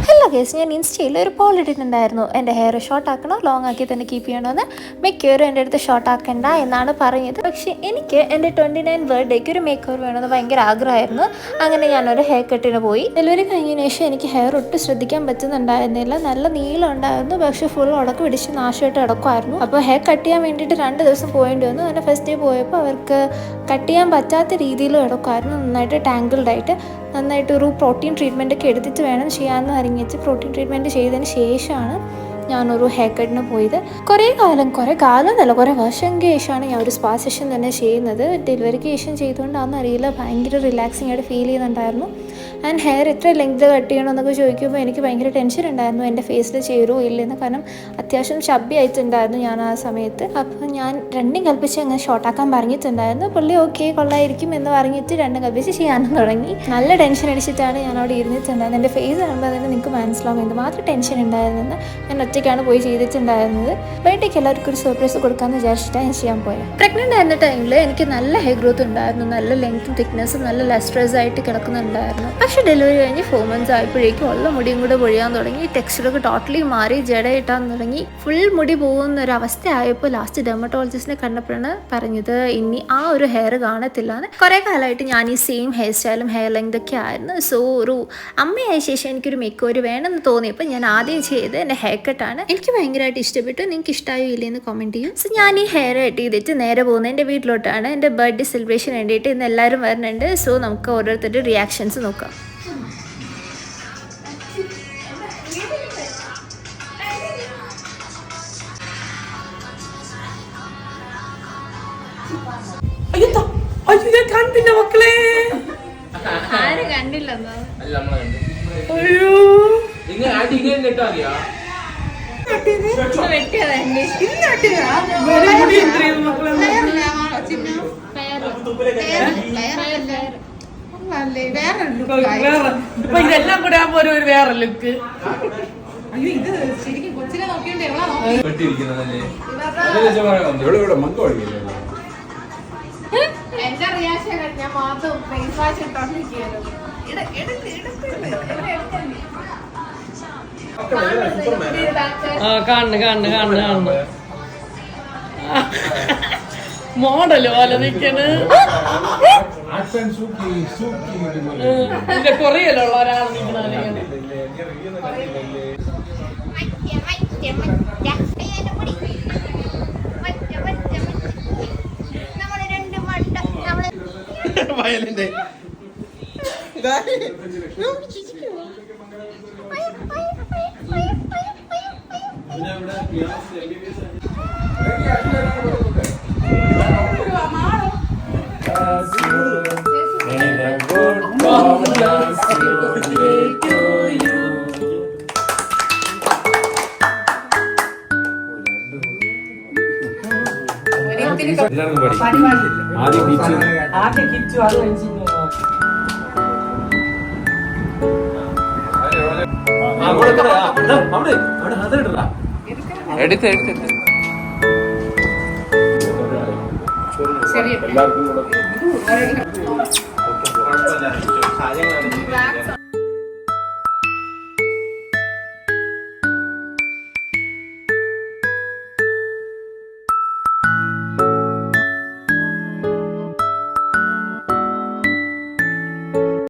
Hello guys, ഞാൻ ഇൻസ്റ്റയിൽ ഒരു പോൾ ഇട്ടിട്ടുണ്ടായിരുന്നു. എൻ്റെ ഹെയർ ഷോർട്ട് ആക്കണോ ലോങ് ആക്കി തന്നെ കീപ്പ് ചെയ്യണമെന്ന്. മിക്കവരും എൻ്റെ അടുത്ത് ഷോർട്ട് ആക്കണ്ട എന്നാണ് പറഞ്ഞത്. പക്ഷേ എനിക്ക് എൻ്റെ 29 ബർത്ത്ഡേക്ക് ഒരു മേക്ക് ഓവർ വേണമെന്ന് ഭയങ്കര ആഗ്രഹമായിരുന്നു. അങ്ങനെ ഞാനൊരു ഹെയർ കട്ടിന് പോയി. ഡെലിവറി കഴിഞ്ഞതിന് ശേഷം എനിക്ക് ഹെയർ ഒട്ടും ശ്രദ്ധിക്കാൻ പറ്റുന്നുണ്ടായിരുന്നില്ല. നല്ല നീളം ഉണ്ടായിരുന്നു, പക്ഷേ ഫുൾ ഉടക്ക് പിടിച്ച് നാശമായിട്ട് കിടക്കുമായിരുന്നു. അപ്പോൾ ഹെയർ കട്ട് ചെയ്യാൻ വേണ്ടിയിട്ട് 2 ദിവസം പോകേണ്ടി വന്നു. അങ്ങനെ ഫസ്റ്റ് ഡേ പോയപ്പോൾ അവർക്ക് കട്ട് ചെയ്യാൻ പറ്റാത്ത രീതിയിൽ കിടക്കുമായിരുന്നു. നന്നായിട്ട് ടാങ്കിൾഡ് ആയിട്ട് നന്നായിട്ടൊരു പ്രോട്ടീൻ ട്രീറ്റ്മെൻറ്റ് ഒക്കെ എടുത്തിട്ട് വേണം ചെയ്യാമെന്ന് അറിഞ്ഞിട്ട് പ്രോട്ടീൻ ട്രീറ്റ്മെൻറ്റ് ചെയ്തതിന് ശേഷമാണ് ഞാനൊരു ഹെയർ കട്ടിന് പോയത്. കുറേ വർഷങ്ങൾക്ക് ശേഷമാണ് ഞാൻ ഒരു സ്പാ സെഷൻ തന്നെ ചെയ്യുന്നത്. ഡെലിവറിക്ക് ശേഷം ചെയ്തുകൊണ്ടാണെന്ന് അറിയില്ല, ഭയങ്കര റിലാക്സിങ് ആയിട്ട് ഫീൽ ചെയ്യുന്നുണ്ടായിരുന്നു. ആൻഡ് ഹെയർ എത്ര ലെങ്ത് കട്ട് ചെയ്യണമെന്നൊക്കെ ചോദിക്കുമ്പോൾ എനിക്ക് ഭയങ്കര ടെൻഷൻ ഉണ്ടായിരുന്നു എൻ്റെ ഫേസിൽ ചേരുമോ ഇല്ലെന്ന്. കാരണം അത്യാവശ്യം ചബ്ബി ആയിട്ടുണ്ടായിരുന്നു ഞാൻ ആ സമയത്ത്. അപ്പോൾ ഞാൻ രണ്ടും കൽപ്പിച്ച് അങ്ങനെ ഷോർട്ടാക്കാൻ പറഞ്ഞിട്ടുണ്ടായിരുന്നു. പുള്ളി ഓക്കെ കൊള്ളായിരിക്കും എന്ന് പറഞ്ഞിട്ട് രണ്ടും കൽപ്പിച്ച് ചെയ്യാനും തുടങ്ങി. നല്ല ടെൻഷൻ അടിച്ചിട്ടാണ് ഞാൻ അവിടെ ഇരുന്നിട്ടുണ്ടായിരുന്നത്. എൻ്റെ ഫേസ് കാണുമ്പോൾ തന്നെ നിങ്ങൾക്ക് മനസ്സിലാവും എന്തുമാത്രം ടെൻഷൻ ഉണ്ടായിരുന്നെന്ന്. ഞാൻ ഒറ്റയ്ക്കാണ് പോയി ചെയ്തിട്ടുണ്ടായിരുന്നത്. ബർത്ത്ഡേക്ക് എല്ലാവർക്കും ഒരു സർപ്രൈസ് കൊടുക്കാമെന്ന് വിചാരിച്ചിട്ടാണ് ഞാൻ ചെയ്യാൻ പോയത്. പ്രഗ്നൻ്റ് ആയിരുന്ന ടൈമിൽ എനിക്ക് നല്ല ഹെയർ ഗ്രോത്ത് ഉണ്ടായിരുന്നു, നല്ല ലെങ്ത്തും തിക്നെസ്സും നല്ല ലസ്ട്രസ് ആയിട്ട് കിടക്കുന്നുണ്ടായിരുന്നു. പക്ഷേ ഡെലിവറി കഴിഞ്ഞ് 4 months ആയപ്പോഴേക്കും ഉള്ള മുടിയും കൂടെ പൊഴിയാൻ തുടങ്ങി. ടെക്സ്ചറൊക്കെ ടോട്ടലി മാറി, ജട ഇട്ടാൻ തുടങ്ങി. ഫുൾ മുടി പോകുന്ന ഒരു അവസ്ഥ ആയപ്പോൾ ലാസ്റ്റ് ഡെർമറ്റോളജിസ്റ്റിനെ കണ്ടപ്പോഴാണ് പറഞ്ഞത് ഇനി ആ ഒരു ഹെയർ കാണത്തില്ലാന്ന്. കുറേ കാലമായിട്ട് ഞാൻ ഈ സെയിം ഹെയർ സ്റ്റൈലും ഹെയർ ലെങ്ത് ഒക്കെ ആയിരുന്നു. സോ ഒരു അമ്മയായ ശേഷം എനിക്കൊരു മേക്ക് ഓവർ വേണമെന്ന് തോന്നിയപ്പോൾ ഞാൻ ആദ്യം ചെയ്ത് എൻ്റെ ഹെയർ കട്ടാണ്. എനിക്ക് ഭയങ്കരമായിട്ട് ഇഷ്ടപ്പെട്ടു. നിങ്ങൾക്ക് ഇഷ്ടമായോ ഇല്ലെന്ന് കമൻറ്റ് ചെയ്യും. സോ ഞാൻ ഈ ഹെയർ കട്ട് ചെയ്തിട്ട് നേരെ പോകുന്നത് എൻ്റെ വീട്ടിലോട്ടാണ്. എൻ്റെ ബർത്ത്ഡേ സെലിബ്രേഷൻ വേണ്ടിയിട്ട് ഇന്ന് എല്ലാവരും വരുന്നുണ്ട്. സോ നമുക്ക് ഓരോരുത്തരുടെ റിയാക്ഷൻസ് നോക്കാം. കണ്ടില്ല മക്കളെ, ആരും കണ്ടില്ലെന്നോ? അയ്യോ ഇതെല്ലാം കൂടെ ആകുമ്പോ ഒരു വേറെ ലുക്ക്. അയ്യോ ഇത് ശരിക്കും കൊച്ചിനെ നോക്കിയോണ്ട് എന്റെ റിയാക്ഷൻ ഞാൻ മാത്രം ഫേസ് വാഷ് ഇട്ടോണ്ടിരിക്കുകയാണ്. കാണുന്നു മോഡല് പോലെ നിക്കണ്. കൊറിയലുള്ള ഒരാൾ നിൽക്കണ വയലിന്റെ എടുത്ത് ശരി.